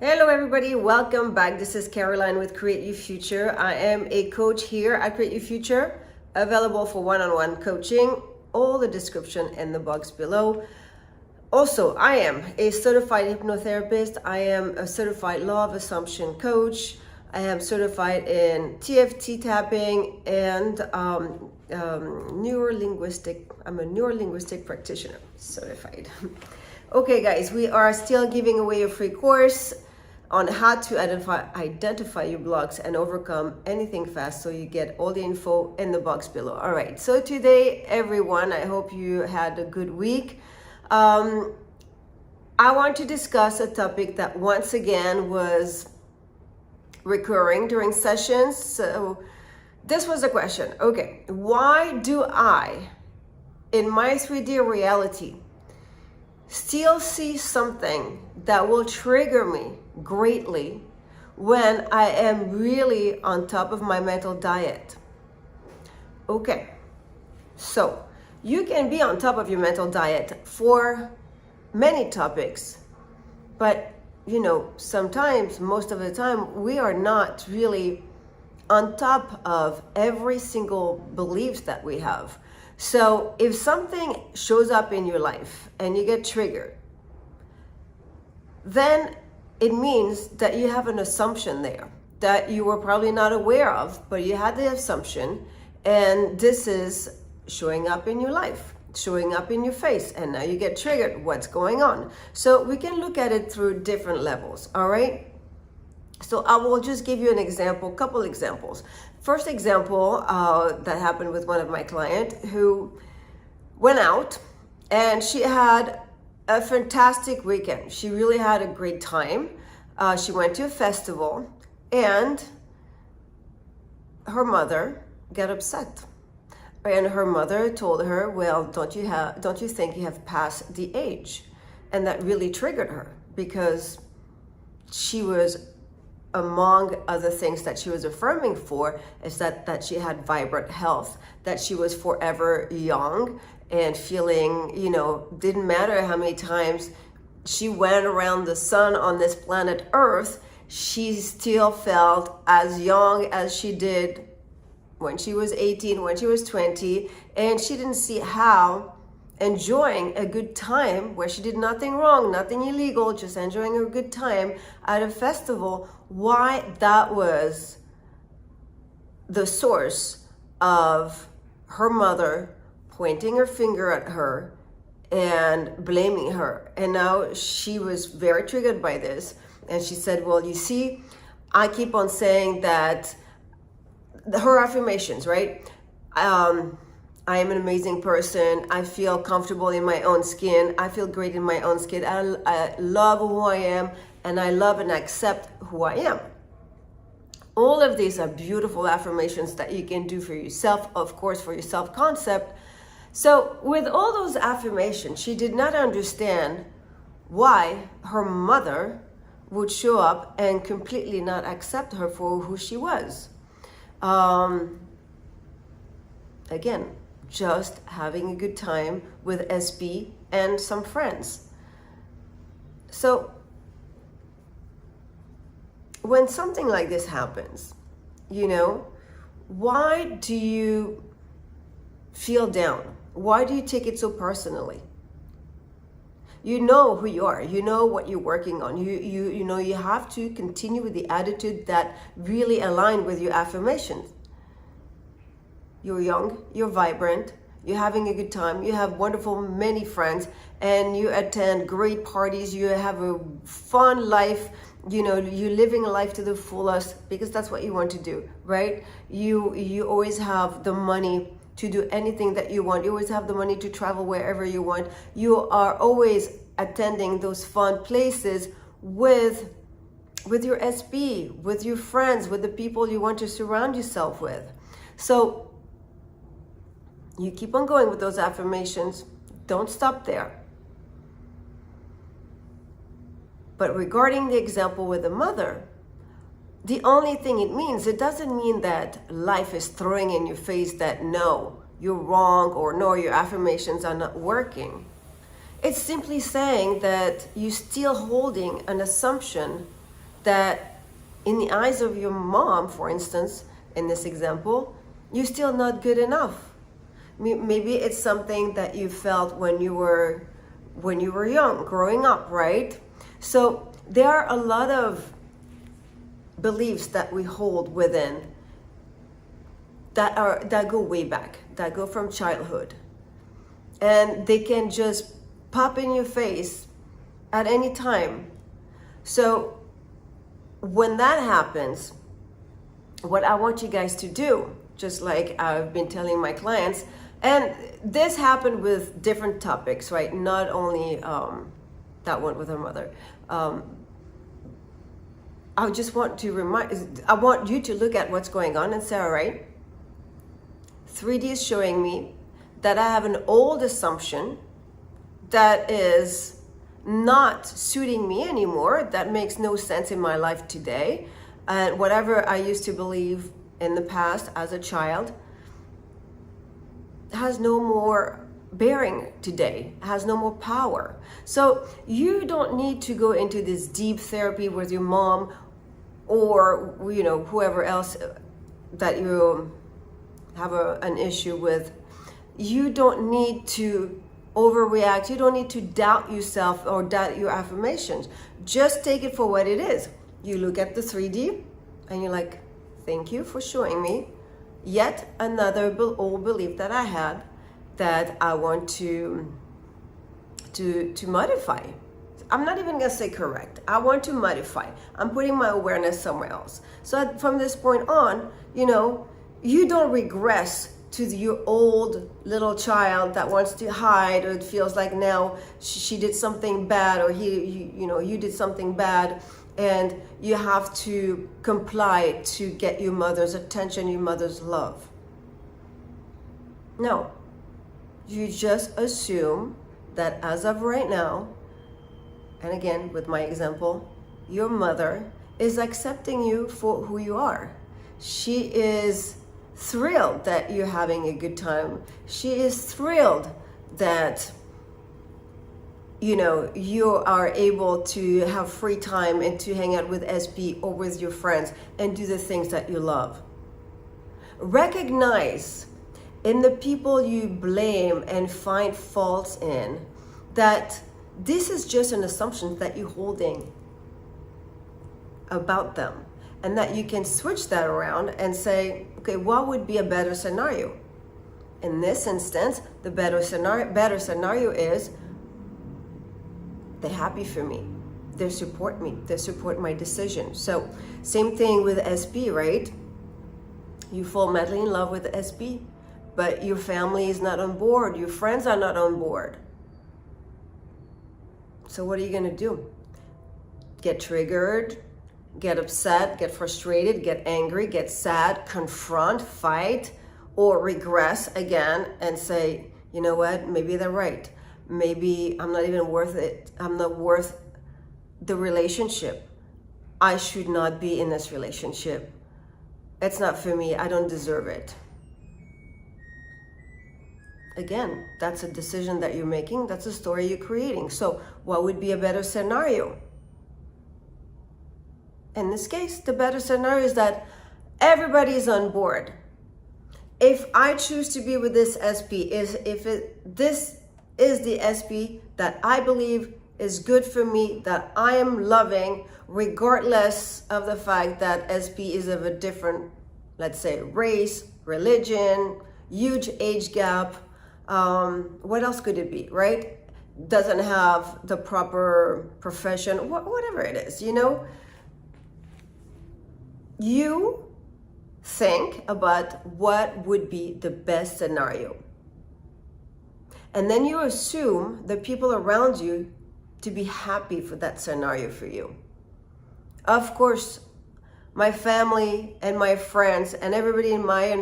Hello everybody, welcome back. This is Caroline with Create Your Future. I am a coach here at Create Your Future, available for one-on-one coaching. All the description in the box below. Also, I am a certified hypnotherapist. I am a certified law of assumption coach. I am certified in TFT tapping and neuro-linguistic. I'm a neuro-linguistic practitioner, certified. Okay guys, we are still giving away a free course on how to identify your blocks and overcome anything fast. So you get all the info in the box below. All right, so today everyone, I hope you had a good week. I want to discuss a topic that once again was recurring during sessions. So this was a question. Okay, why do I, in my 3D reality, still see something that will trigger me greatly when I am really on top of my mental diet? Okay, so you can be on top of your mental diet for many topics, but you know, sometimes, most of the time, we are not really on top of every single belief that we have. So if something shows up in your life and you get triggered, then it means that you have an assumption there that you were probably not aware of, but you had the assumption, and this is showing up in your life, showing up in your face, and now you get triggered. What's going on? So we can look at it through different levels, all right? So I will just give you an example, couple examples. First example that happened with one of my clients who went out and she had a fantastic weekend. She really had a great time. She went to a festival and her mother got upset. And her mother told her, well, don't you think you have passed the age? And that really triggered her because she was, among other things that she was affirming for, is that she had vibrant health, that she was forever young and feeling, you know, didn't matter how many times she went around the sun on this planet Earth, she still felt as young as she did when she was 18, when she was 20, and she didn't see how enjoying a good time where she did nothing wrong, nothing illegal, just enjoying a good time at a festival, why that was the source of her mother pointing her finger at her and blaming her. And now she was very triggered by this. And she said, well, you see, I keep on saying that her affirmations, right? I am an amazing person. I feel comfortable in my own skin. I feel great in my own skin. I love who I am, and I love and accept who I am. All of these are beautiful affirmations that you can do for yourself, of course, for your self-concept. So with all those affirmations, she did not understand why her mother would show up and completely not accept her for who she was. Again, just having a good time with SB and some friends. So when something like this happens, you know, why do you feel down? Why do you take it so personally? You know who you are. You know what you're working on. You know you have to continue with the attitude that really align with your affirmations. You're young, you're vibrant, you're having a good time, you have wonderful many friends, and you attend great parties, you have a fun life, you know, you're living life to the fullest because that's what you want to do, right? You always have the money to do anything that you want. You always have the money to travel wherever you want. You are always attending those fun places with your SB, with your friends, with the people you want to surround yourself with. So you keep on going with those affirmations. Don't stop there. But regarding the example with the mother, the only thing it means, it doesn't mean that life is throwing in your face that no, you're wrong, or no, your affirmations are not working. It's simply saying that you're still holding an assumption that in the eyes of your mom, for instance, in this example, you're still not good enough. Maybe it's something that you felt when you were young, growing up, right? So there are a lot of beliefs that we hold within that go way back, that go from childhood, and they can just pop in your face at any time. So when that happens, what I want you guys to do, just like I've been telling my clients, and this happened with different topics, right? Not only that one with her mother. I just want to I want you to look at what's going on and say, all right, 3D is showing me that I have an old assumption that is not suiting me anymore, that makes no sense in my life today. And whatever I used to believe in the past as a child has no more bearing today, has no more power. So you don't need to go into this deep therapy with your mom or, you know, whoever else that you have an issue with. You don't need to overreact. You don't need to doubt yourself or doubt your affirmations. Just take it for what it is. You look at the 3D and you're like, thank you for showing me yet another old belief that I had that I want to modify. I'm not even gonna say correct. I want to modify. I'm putting my awareness somewhere else. So from this point on, you know, you don't regress to your old little child that wants to hide, or it feels like now she did something bad, or you did something bad, and you have to comply to get your mother's attention, your mother's love. No, you just assume that as of right now, and again with my example, your mother is accepting you for who you are. She is thrilled that you're having a good time. She is thrilled that, you know, you are able to have free time and to hang out with SP or with your friends and do the things that you love. Recognize in the people you blame and find faults in that this is just an assumption that you're holding about them, and that you can switch that around and say, okay, what would be a better scenario? In this instance, the better scenario is they're happy for me. They support me. They support my decision. So same thing with SP, right? You fall madly in love with SP, but your family is not on board. Your friends are not on board. So what are you gonna do? Get triggered, get upset, get frustrated, get angry, get sad, confront, fight, or regress again and say, you know what, maybe they're right. Maybe I'm not even worth it. I'm not worth the relationship. I should not be in this relationship. It's not for me. I don't deserve it. Again, that's a decision that you're making. That's a story you're creating. So what would be a better scenario? In this case, the better scenario is that everybody is on board. If I choose to be with this SP, this is the SP that I believe is good for me, that I am loving, regardless of the fact that SP is of a different, let's say, race, religion, huge age gap. What else could it be, right? Doesn't have the proper profession, whatever it is, you know? You think about what would be the best scenario. And then you assume the people around you to be happy for that scenario for you. Of course, my family and my friends and everybody in my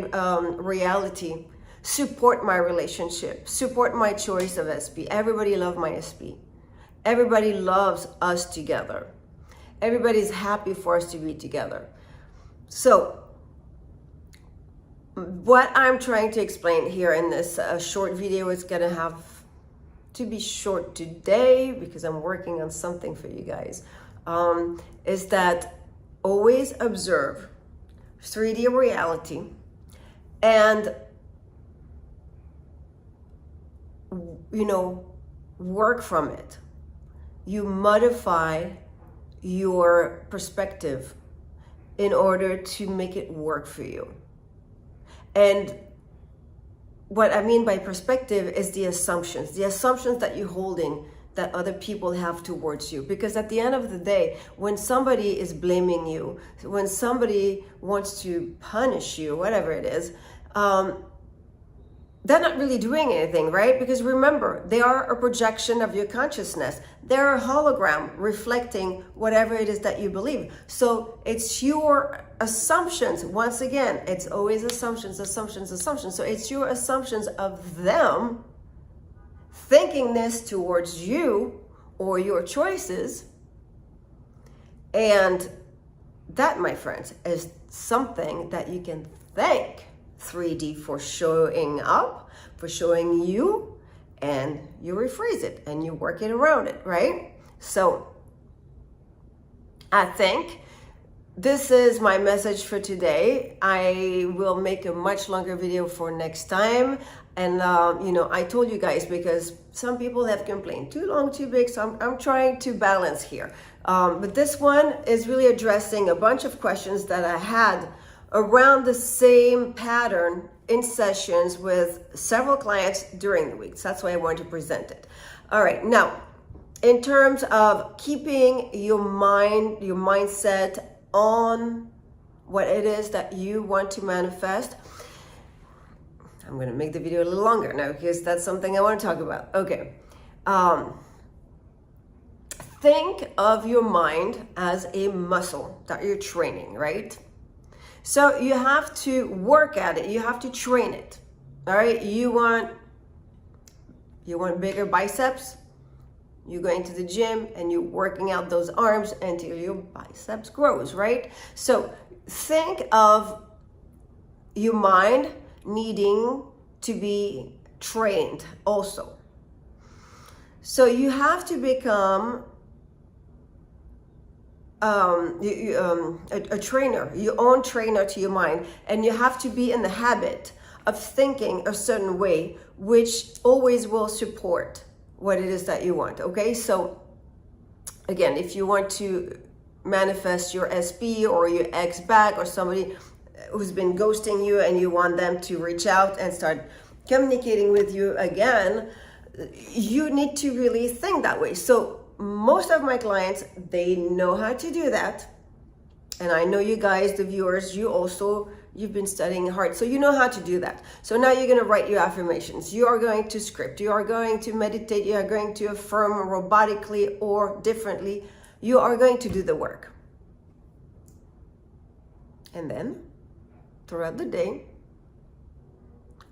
reality support my relationship, support my choice of SP. Everybody loves my SP. Everybody loves us together. Everybody's happy for us to be together. So what I'm trying to explain here in this short video, is gonna have to be short today because I'm working on something for you guys. is that always observe 3D reality and, you know, work from it. You modify your perspective in order to make it work for you. And what I mean by perspective is the assumptions that you're holding that other people have towards you. Because at the end of the day, when somebody is blaming you, when somebody wants to punish you, whatever it is, they're not really doing anything, right? Because remember, they are a projection of your consciousness. They're a hologram reflecting whatever it is that you believe. So it's your assumptions. Once again, it's always assumptions. So it's your assumptions of them thinking this towards you or your choices. And that, my friends, is something that you can thank 3D for showing up, for showing you, and you rephrase it and you work it around it, right? So I think this is my message for today. I will make a much longer video for next time. And, you know, I told you guys, because some people have complained, too long, too big. So I'm trying to balance here. But this one is really addressing a bunch of questions that I had around the same pattern in sessions with several clients during the week. So that's why I wanted to present it. All right, now, in terms of keeping your mindset on what it is that you want to manifest, I'm gonna make the video a little longer now because that's something I want to talk about. Okay. Think of your mind as a muscle that you're training, right? So you have to work at it. You have to train it. All right. You want bigger biceps. You're going to the gym and you're working out those arms until your biceps grows, right? So think of your mind needing to be trained also. So you have to become a trainer, your own trainer to your mind, and you have to be in the habit of thinking a certain way, which always will support what it is that you want. Okay, so again, if you want to manifest your SP or your ex back, or somebody who's been ghosting you and you want them to reach out and start communicating with you again, you need to really think that way. So most of my clients, they know how to do that. And I know you guys, the viewers, you've been studying hard, so you know how to do that. So now you're going to write your affirmations. You are going to script. You are going to meditate. You are going to affirm robotically or differently. You are going to do the work. And then throughout the day,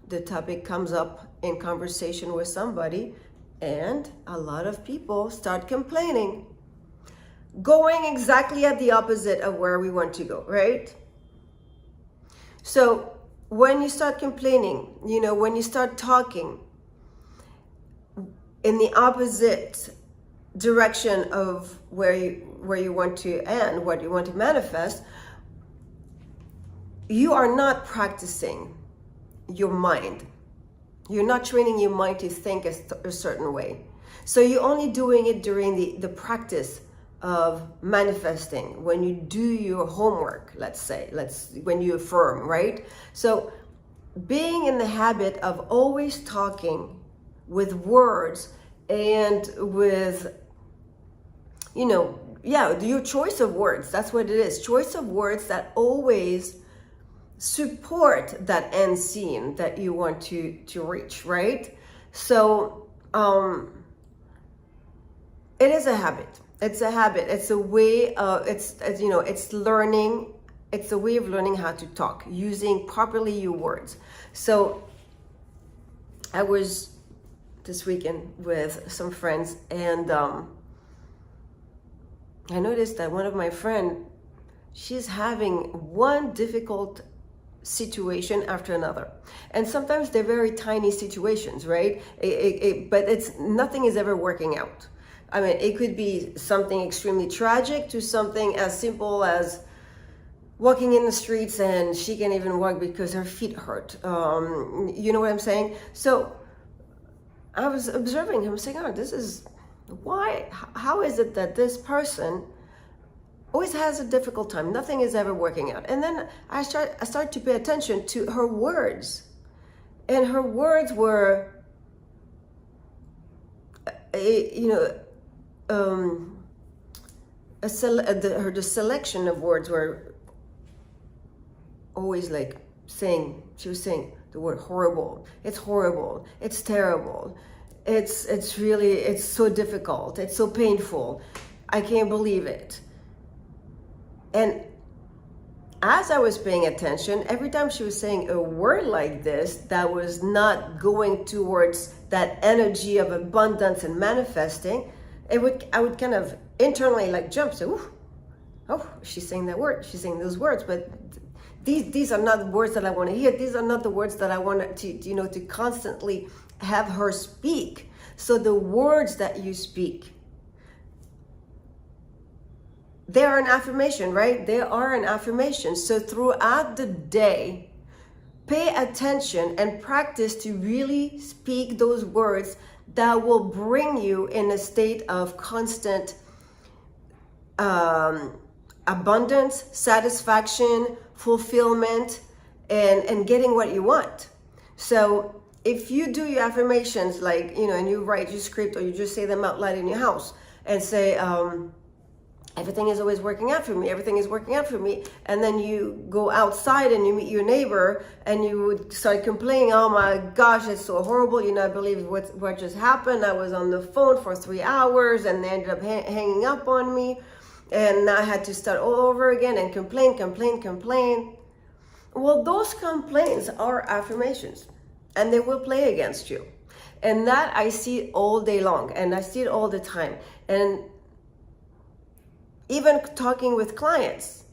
the topic comes up in conversation with somebody, and a lot of people start complaining, going exactly at the opposite of where we want to go, right? So when you start complaining, you know, when you start talking in the opposite direction of where you want to end, what you want to manifest, you are not practicing your mind. You're not training your mind to think a certain way. So you're only doing it during the practice of manifesting, when you do your homework, let's say, when you affirm, right? So being in the habit of always talking with words and with, you know, your choice of words, that's what it is. Choice of words that always support that end scene that you want to reach, right? So it is a habit. It's a habit. It's a way of, it's learning. It's a way of learning how to talk, using properly your words. So I was this weekend with some friends, and I noticed that one of my friends, she's having one difficult situation after another, and sometimes they're very tiny situations, right? But nothing is ever working out. I mean, it could be something extremely tragic to something as simple as walking in the streets and she can't even walk because her feet hurt. You know what I'm saying? So I was observing him saying, oh, this is why, how is it that this person always has a difficult time? Nothing is ever working out. And then I start to pay attention to her words. And her words were, the selection of words were always like saying, she was saying the word horrible, it's terrible, it's really, it's so difficult, it's so painful, I can't believe it. And as I was paying attention, every time she was saying a word like this that was not going towards that energy of abundance and manifesting, I would kind of internally like jump, say, ooh, oh, she's saying that word, she's saying those words, but these are not the words that I want to hear. These are not the words that I want to constantly have her speak. So the words that you speak, they are an affirmation, right? They are an affirmation. So throughout the day, pay attention and practice to really speak those words that will bring you in a state of constant abundance, satisfaction, fulfillment, and getting what you want. So if you do your affirmations, like, and you write your script or you just say them out loud in your house and say, everything is always working out for me, everything is working out for me, and then you go outside and you meet your neighbor and you would start complaining, oh my gosh, it's so horrible, you not believe what just happened, I was on the phone for 3 hours and they ended up hanging up on me, and I had to start all over again and complain. Well, those complaints are affirmations and they will play against you. And that I see all day long and I see it all the time. And even talking with clients,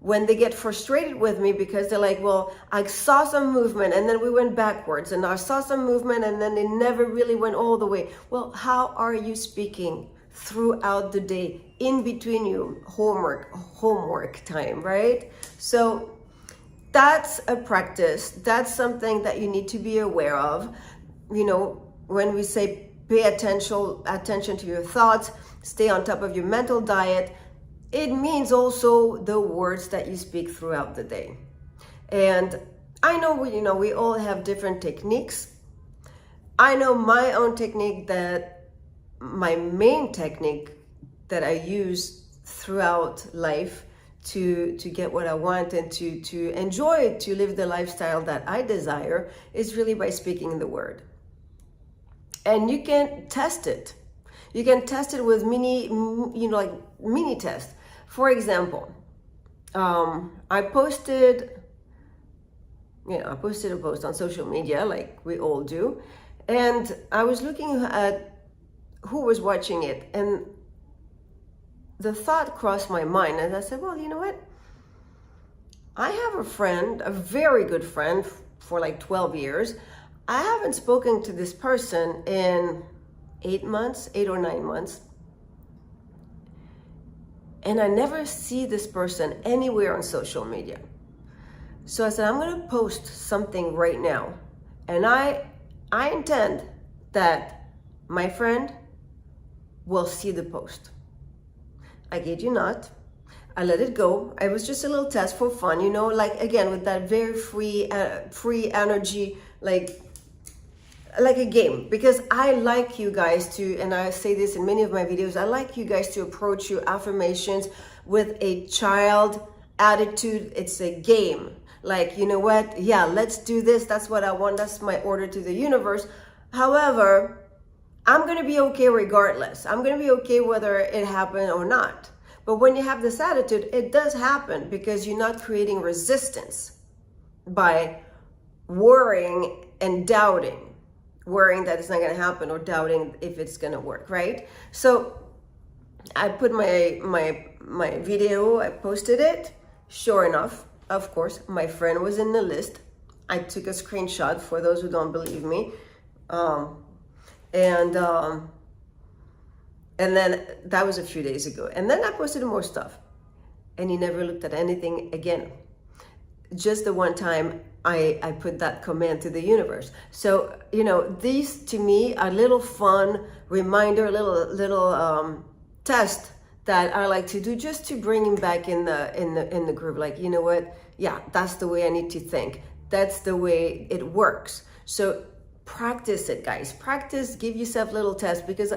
when they get frustrated with me because they're like, well, I saw some movement and then we went backwards, and I saw some movement and then it never really went all the way. Well, how are you speaking throughout the day, in between you homework time, right? So that's a practice. That's something that you need to be aware of. When we say pay attention to your thoughts, stay on top of your mental diet, it means also the words that you speak throughout the day. And I know we all have different techniques. I know my own technique, that my main technique that I use throughout life to get what I want and to enjoy, to live the lifestyle that I desire, is really by speaking the word. And you can test it. You can test it with mini tests. For example, I posted a post on social media, like we all do, and I was looking at who was watching it, and the thought crossed my mind, and I said, well, you know what? I have a friend, a very good friend for like 12 years. I haven't spoken to this person in 8 or 9 months. And I never see this person anywhere on social media. So I said, I'm going to post something right now. And I intend that my friend will see the post. I kid you not. I let it go. It was just a little test for fun, like, again, with that very free energy, like a game, because I like you guys to, and I say this in many of my videos, I like you guys to approach your affirmations with a child attitude. It's a game. Like, you know what? Yeah, let's do this. That's what I want. That's my order to the universe. However, I'm going to be okay regardless. I'm going to be okay whether it happened or not. But when you have this attitude, it does happen because you're not creating resistance by worrying and doubting, worrying that it's not going to happen or doubting if it's going to work, right? So I put my video, I posted it. Sure enough, of course, my friend was in the list. I took a screenshot for those who don't believe me. And then that was a few days ago. And then I posted more stuff. And he never looked at anything again. Just the one time I put that command to the universe. So, you know, these to me are little fun reminder, little test that I like to do just to bring him back in the group. Like, you know what? Yeah, that's the way I need to think. That's the way it works. So practice it, guys. Practice, give yourself little tests, because,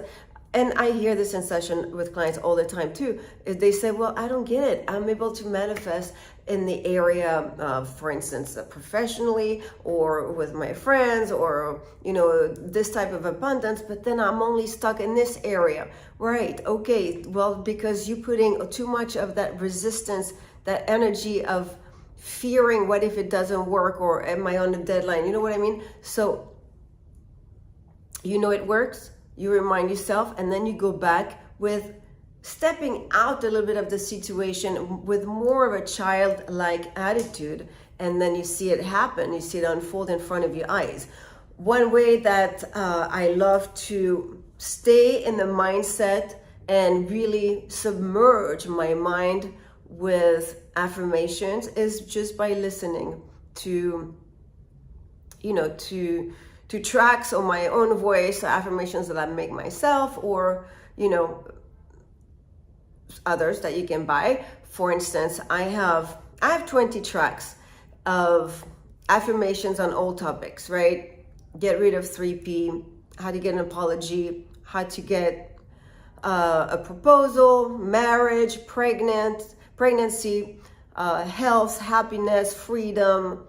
and I hear this in session with clients all the time too. They say, well, I don't get it. I'm able to manifest in the area of, for instance, professionally or with my friends, or, you know, this type of abundance, but then I'm only stuck in this area. Right, okay, well, because you're putting too much of that resistance, that energy of fearing, what if it doesn't work, or am I on a deadline? You know what I mean? So, you know it works, you remind yourself, and then you go back with stepping out a little bit of the situation with more of a childlike attitude, and then you see it happen, you see it unfold in front of your eyes. One way that I love to stay in the mindset and really submerge my mind with affirmations is just by listening to, you know, to tracks on my own voice, affirmations that I make myself, or, you know, others that you can buy. For instance, I have 20 tracks of affirmations on all topics, right? Get rid of 3P, how to get an apology, how to get a proposal, marriage, pregnancy, health, happiness, freedom,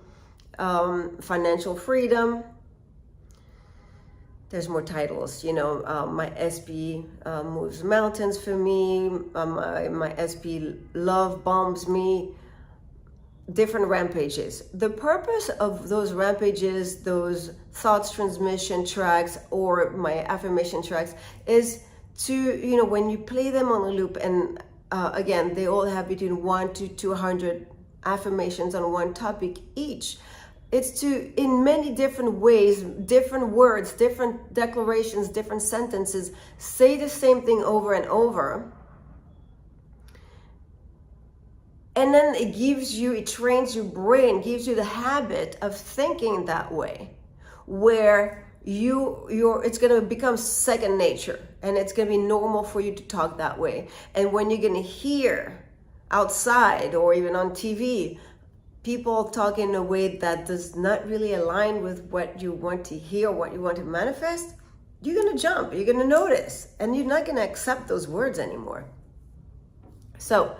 financial freedom. There's more titles, you know, my SP moves mountains for me, my SP love bombs me, different rampages. The purpose of those rampages, those thoughts transmission tracks, or my affirmation tracks, is to, you know, when you play them on a loop, and again, they all have between 1 to 200 affirmations on one topic each. It's to, in many different ways, different words, different declarations, different sentences, say the same thing over and over. And then it gives you, it trains your brain, gives you the habit of thinking that way, where it's going to become second nature, and it's going to be normal for you to talk that way. And when you're going to hear outside or even on TV, people talk in a way that does not really align with what you want to hear, what you want to manifest, you're going to jump, you're going to notice, and you're not going to accept those words anymore. So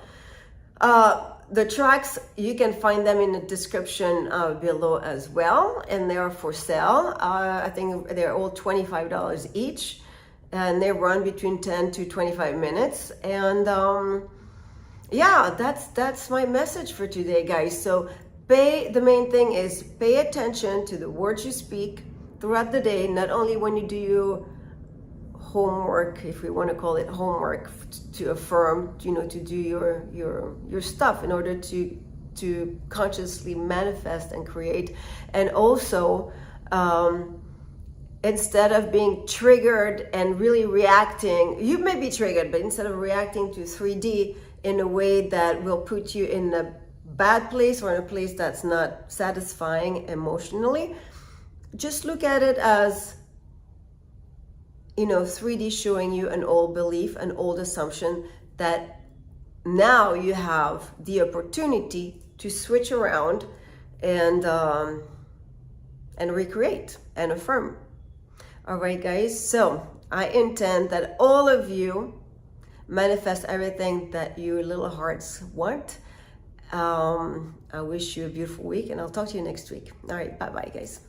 the tracks, you can find them in the description below as well, and they are for sale. I think they're all $25 each, and they run between 10 to 25 minutes. And yeah, that's my message for today, guys. So the main thing is pay attention to the words you speak throughout the day, not only when you do your homework, if we want to call it homework, to affirm, you know, to do your stuff in order to consciously manifest and create. And also, instead of being triggered and really reacting, you may be triggered, but instead of reacting to 3D in a way that will put you in a bad place or in a place that's not satisfying emotionally, just look at it as, you know, 3D showing you an old belief, an old assumption that now you have the opportunity to switch around and recreate and affirm. All right, guys. So I intend that all of you manifest everything that your little hearts want. I wish you a beautiful week, and I'll talk to you next week. All right, bye-bye, guys.